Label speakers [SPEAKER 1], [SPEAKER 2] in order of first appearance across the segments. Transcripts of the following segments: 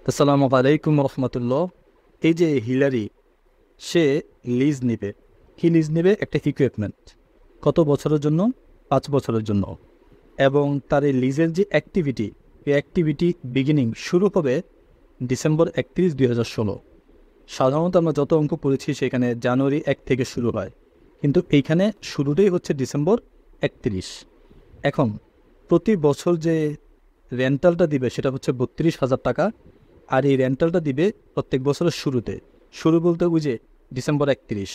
[SPEAKER 1] আসসালামু আলাইকুম রহমতুল্লাহ। এই যে হিলারি, সে লিজ নিবে। কি লিজ নেবে? একটা ইকুইপমেন্ট। কত বছরের জন্য? 5 বছরের জন্য। এবং তার এই লিজের যে অ্যাক্টিভিটি, এই অ্যাক্টিভিটি বিগিনিং শুরু হবে ডিসেম্বর 31, 2016। সাধারণত আমরা যত অঙ্ক পড়েছি সেখানে জানুয়ারি 1 থেকে শুরু হয়, কিন্তু এইখানে শুরুটাই হচ্ছে ডিসেম্বর 31। এখন প্রতি বছর যে রেন্টালটা দিবে সেটা হচ্ছে 32,000 টাকা। আর এই রেন্টালটা দিবে প্রত্যেক বছরের শুরুতে। শুরু বলতে বুঝে ডিসেম্বর 31।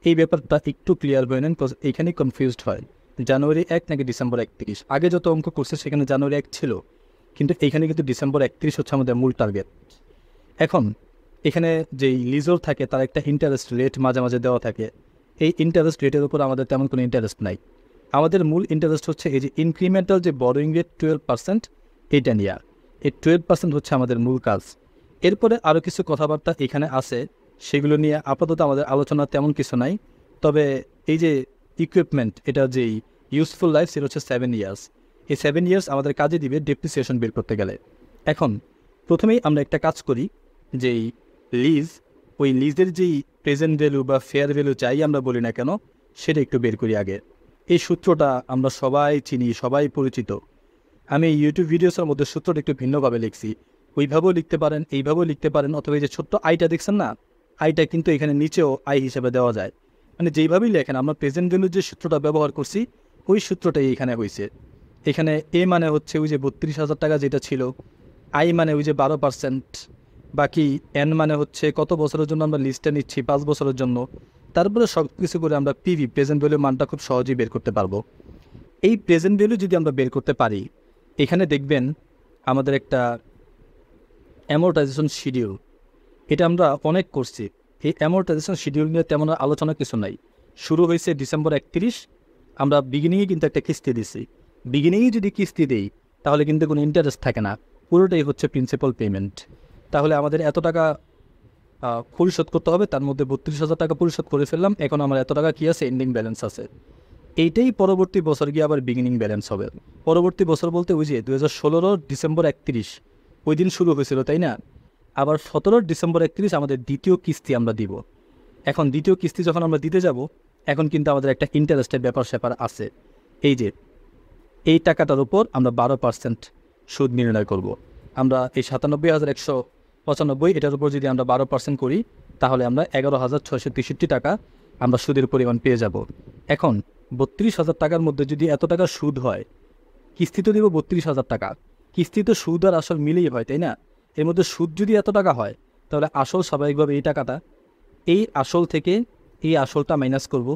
[SPEAKER 1] এই ব্যাপারটা একটু ক্লিয়ার হয়ে নেন, বিকজ এইখানেই কনফিউজড হয় জানুয়ারি 1 নাকি ডিসেম্বর 31। আগে যত অঙ্ক করছে সেখানে জানুয়ারি 1 ছিল, কিন্তু এইখানে কিন্তু ডিসেম্বর 31 হচ্ছে আমাদের মূল টার্গেট। এখন এখানে যেই লিজর থাকে তার একটা ইন্টারেস্ট রেট মাঝে মাঝে দেওয়া থাকে। এই ইন্টারেস্ট রেটের উপর আমাদের তেমন কোনো ইন্টারেস্ট নাই। আমাদের মূল ইন্টারেস্ট হচ্ছে এই যে ইনক্রিমেন্টাল যে বরোয়িং রেট 12%, এইটা নিয়ে। এই 12% হচ্ছে আমাদের মূল কাজ। এরপরে আরও কিছু কথাবার্তা এখানে আছে, সেগুলো নিয়ে আপাতত আমাদের আলোচনা তেমন কিছু নাই। তবে এই যে ইকুইপমেন্ট, এটা যেই ইউজফুল লাইফ সেটা হচ্ছে 7 ইয়ার্স। এই 7 ইয়ার্স আমাদের কাজে দিবে ডেপ্রিসিয়েশন বের করতে গেলে। এখন প্রথমেই আমরা একটা কাজ করি, যেই লিজ, ওই লিজের যেই প্রেজেন্ট ভ্যালু বা ফেয়ার ভ্যালু চাই আমরা বলি না কেন, সেটা একটু বের করি আগে। এই সূত্রটা আমরা সবাই চিনি, সবাই পরিচিত। আমি ইউটিউব ভিডিওসের মধ্যে সূত্রটা একটু ভিন্নভাবে লিখছি। ওইভাবেও লিখতে পারেন, এইভাবেও লিখতে পারেন, অথবা এই যে ছোট্ট আইটা দেখছেন না, আইটা কিন্তু এখানে নিচেও আই হিসেবে দেওয়া যায়। মানে যেইভাবেই লেখেন, আমরা প্রেজেন্ট ভ্যালুর যে সূত্রটা ব্যবহার করছি ওই সূত্রটাই এখানে হয়েছে। এখানে এ মানে হচ্ছে ওই যে 32,000 টাকা যেটা ছিল, আই মানে ওই যে 12%, বাকি এন মানে হচ্ছে কত বছরের জন্য আমরা লিস্টটা নিচ্ছি, 5 বছরের জন্য। তারপরে সব কিছু করে আমরা পিভি, প্রেজেন্ট ভ্যালু মানটা খুব সহজেই বের করতে পারবো। এই প্রেজেন্ট ভ্যালু যদি আমরা বের করতে পারি, এখানে দেখবেন আমাদের একটা অ্যামোর্টাইজেশন শিডিউল, এটা আমরা অনেক করছি। এই অ্যামোর্টাইজেশন শিডিউল নিয়ে তেমন আলোচনা কিছু নাই। শুরু হয়েছে ডিসেম্বর 31। আমরা বিগিনিংয়ে কিন্তু একটা কিস্তি দিছি। বিগিনিংয়ে যদি কিস্তি দিই তাহলে কিন্তু কোনো ইন্টারেস্ট থাকে না, পুরোটাই হচ্ছে প্রিন্সিপাল পেমেন্ট। তাহলে আমাদের এত টাকা পরিশোধ করতে হবে, তার মধ্যে 32,000 টাকা পরিশোধ করে ফেললাম। এখন আমার এত টাকা কী আছে? এন্ডিং ব্যালেন্স আছে। এইটাই পরবর্তী বছর গিয়ে আবার বিগিনিং ব্যালেন্স হবে। পরবর্তী বছর বলতে ওই যে 2016 ডিসেম্বর 31 ওই দিন শুরু হয়েছিল, তাই না? আবার 17 ডিসেম্বর 31 আমাদের দ্বিতীয় কিস্তি আমরা দিব। এখন দ্বিতীয় কিস্তি যখন আমরা দিতে যাব, এখন কিন্তু আমাদের একটা ইন্টারেস্টের ব্যাপার স্যাপার আছে। এই যে এই টাকাটার উপর আমরা 12% সুদ নির্ণয় করব। আমরা এই 97,195, এটার উপর যদি আমরা 12% করি, তাহলে আমরা 11,663 টাকা আমরা সুদের পরিমাণ পেয়ে যাব। এখন 32,000 টাকার মধ্যে যদি এত টাকা সুদ হয়, কিস্তি তো দিব 32,000 টাকা, কিস্তি তো সুদ আর আসল মিলেই হয়, তাই না? এর মধ্যে সুদ যদি এত টাকা হয়, তাহলে আসল স্বাভাবিকভাবে এই টাকাটা, এই আসল থেকে এই আসলটা মাইনাস করব।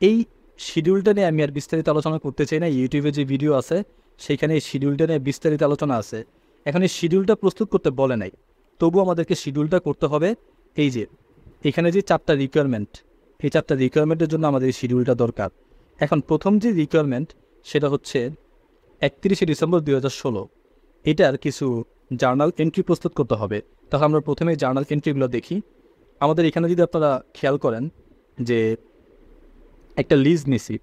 [SPEAKER 1] এই শিডিউলটা নিয়ে আমি আর বিস্তারিত আলোচনা করতে চাই না। ইউটিউবে যে ভিডিও আছে সেইখানে এই শিডিউলটা নিয়ে বিস্তারিত আলোচনা আছে। এখন এই শিডিউলটা প্রস্তুত করতে বলে নাই, তবু আমাদেরকে শিডিউলটা করতে হবে। এই যে এখানে যে 4টা রিকোয়ারমেন্ট, এই 4টা রিকোয়ারমেন্টের জন্য আমাদের এই শিডিউলটা দরকার। এখন প্রথম যে রিকোয়ারমেন্ট সেটা হচ্ছে 31 ডিসেম্বর 2016, এটার কিছু জার্নাল এন্ট্রি প্রস্তুত করতে হবে। তখন আমরা প্রথমে জার্নাল এন্ট্রিগুলো দেখি। আমাদের এখানে যদি আপনারা খেয়াল করেন যে একটা লিজ নিছি,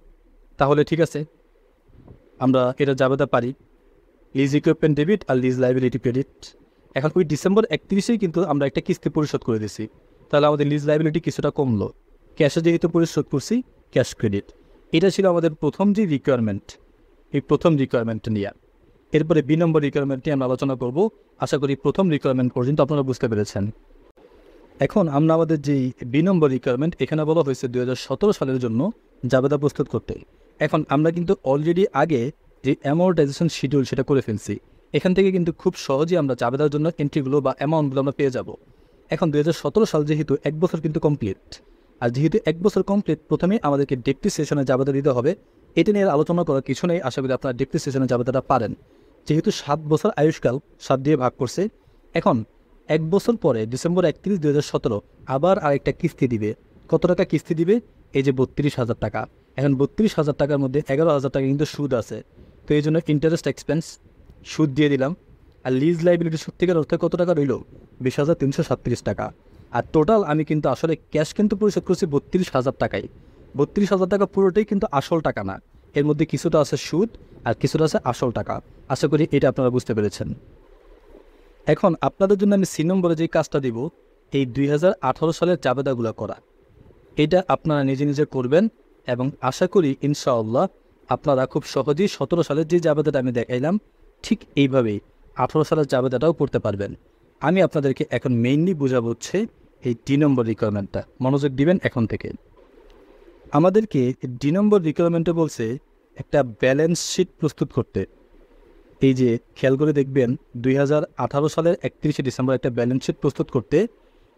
[SPEAKER 1] তাহলে ঠিক আছে, আমরা এটা জাবেদা পারি লিজ ইকুইপমেন্ট ডেবিট আর লিজ লাইবিলিটি ক্রেডিট। এখন ওই ডিসেম্বর 31-এই কিন্তু আমরা একটা কিস্তি পরিশোধ করে দিছি, তাহলে আমাদের লিজ লাইবিলিটি কিছুটা কমলো। ক্যাশে যেহেতু পরিশোধ করছি, ক্যাশ ক্রেডিট। এটা ছিল আমাদের প্রথম যে রিকোয়ারমেন্ট, এই প্রথম রিকোয়ারমেন্ট নিয়ে। এরপরে 2 নম্বর রিকোয়ারমেন্ট নিয়ে আমরা আলোচনা করব। আশা করি প্রথম রিকোয়ারমেন্ট পর্যন্ত আপনারা বুঝতে পেরেছেন। এখন আমরা আমাদের যেই 2 নম্বর রিকোয়ারমেন্ট, এখানে বলা হয়েছে 2017 সালের জন্য জাবেদা প্রস্তুত করতে। এখন আমরা কিন্তু অলরেডি আগে যে অ্যামোর্টাইজেশন শিডিউল সেটা করে ফেলছি। এখান থেকে কিন্তু খুব সহজেই আমরা জাবেদার জন্য এন্ট্রিগুলো বা অ্যামাউন্টগুলো আমরা পেয়ে যাব। এখন 2017 সাল যেহেতু 1 বছর কিন্তু কমপ্লিট, আর যেহেতু 1 বছর কমপ্লিট, প্রথমে আমাদেরকে ডেপ্রিসিয়েশনে জাবেদা দিতে হবে। এটা নিয়ে আলোচনা করার কিছু নেই, আশা করি আপনারা ডেপ্রিসিয়েশনে জাবেদাটা পারেন। যেহেতু 7 বছর আয়ুষ্কাল 7 দিয়ে ভাগ করছে, এখন 1 বছর পরে ডিসেম্বর 31, 2017 আবার আরেকটা কিস্তি দিবে। কত টাকা কিস্তি দিবে? এই যে 32,000 টাকা। এখন 32,000 টাকার মধ্যে 11,000 টাকা কিন্তু সুদ আছে, তো এই জন্য ইন্টারেস্ট এক্সপেন্স সুদ দিয়ে দিলাম। আর লিজ লাইবিলিটি সত্যিকার অর্থে কত টাকা রইল? 20,337 টাকা। আর টোটাল আমি কিন্তু আসলে ক্যাশ কিন্তু পরিশোধ করছি 32,000 টাকাই। 32,000 টাকা পুরোটাই কিন্তু আসল টাকা না, এর মধ্যে কিছুটা আছে সুদ আর কিছুটা আছে আসল টাকা। আশা করি এটা আপনারা বুঝতে পেরেছেন। এখন আপনাদের জন্য আমি 3 নম্বরে যে কাজটা দিব, এই 2018 সালের জাবেদাগুলো করা। এটা আপনারা নিজে নিজে করবেন এবং আশা করি ইনশাআল্লাহ আপনারা খুব সহজেই 17 সালের যে জাবেদাটা আমি দেখাইলাম ঠিক এইভাবেই 18 সালের জাবেদাটাও করতে পারবেন। আমি আপনাদেরকে এখন মেইনলি বোঝাবো হচ্ছে এই 2 নম্বর রিকোয়ারমেন্টটা। মনোযোগ দিবেন এখন থেকে। আমাদেরকে 2 নম্বর রিকোয়ারমেন্টে বলছে একটা ব্যালেন্স শিট প্রস্তুত করতে। এই যে খেয়াল করে দেখবেন 2018 সালের 31শে ডিসেম্বর একটা ব্যালেন্স শিট প্রস্তুত করতে,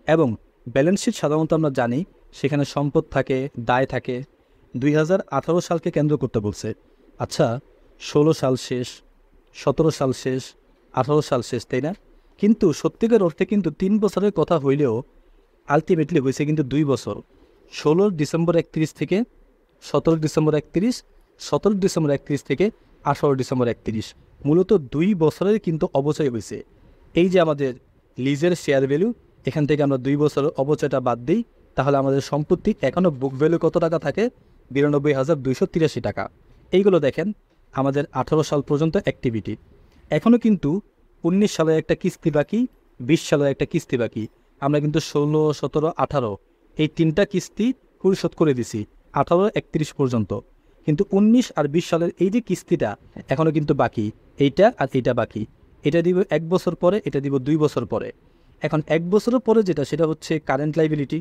[SPEAKER 1] এবং ব্যালেন্স শিট সাধারণত আমরা জানি সেখানে সম্পদ থাকে, দায় থাকে। 2018 সালকে কেন্দ্র করতে বলছে। আচ্ছা, 16 সাল শেষ, 17 সাল শেষ, 18 সাল শেষ, তাই না? কিন্তু সত্যিকার অর্থে কিন্তু 3 বছরের কথা হইলেও আলটিমেটলি হয়েছে কিন্তু 2 বছর। 16 ডিসেম্বর 31 থেকে 17 ডিসেম্বর 31, 17 ডিসেম্বর 31 থেকে 18 ডিসেম্বর 31, মূলত 2 বছরের কিন্তু অবচয় হয়েছে। এই যে আমাদের লিজের শেয়ার ভ্যালু, এখান থেকে আমরা 2 বছরের অবচয়টা বাদ দিই, তাহলে আমাদের সম্পত্তি এখনও বুক ভ্যালু কত টাকা থাকে? 92,283 টাকা। এইগুলো দেখেন আমাদের 18 সাল পর্যন্ত অ্যাক্টিভিটি। এখনও কিন্তু 19 সালের একটা কিস্তি বাকি, 20 সালের একটা কিস্তি বাকি। আমরা কিন্তু 16, 17, 18 এই 3টা কিস্তি পরিশোধ করে দিছি 18, 31 পর্যন্ত। কিন্তু 19 আর 20 সালের এই যে কিস্তিটা এখনও কিন্তু বাকি, এইটা আর এইটা বাকি। এটা দিব 1 বছর পরে, এটা দিব 2 বছর পরে। এখন 1 বছরের পরে যেটা, সেটা হচ্ছে কারেন্ট লাইবিলিটি,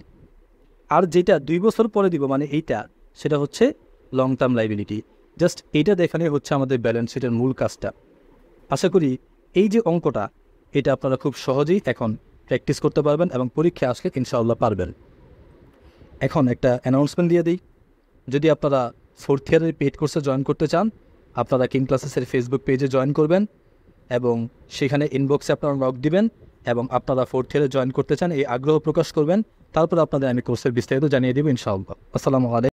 [SPEAKER 1] আর যেটা 2 বছর পরে দিব মানে এইটা, সেটা হচ্ছে লং টার্ম লাইবিলিটি। জাস্ট এইটা দেখানে হচ্ছে আমাদের ব্যালেন্স শিটের মূল কাজটা। আশা করি এই যে অঙ্কটা, এটা আপনারা খুব সহজেই এখন প্র্যাকটিস করতে পারবেন এবং পরীক্ষা আসলে ইনশাআল্লাহ পারবেন। এখন একটা অ্যানাউন্সমেন্ট দিয়ে দিই, যদি আপনারা 4th ইয়ারের পেইড কোর্সে জয়েন করতে চান, আপনারা কিং ক্লাসেসের ফেসবুক পেজে জয়েন করবেন এবং সেখানে ইনবক্সে আপনারা নক দিবেন এবং আপনারা 4th ইয়ারে জয়েন করতে চান এই আগ্রহ প্রকাশ করবেন। তারপর আপনাদের আমি কোর্সের বিস্তারিত জানিয়ে দেব ইনশাআল্লাহ। আসসালামু আলাইকুম।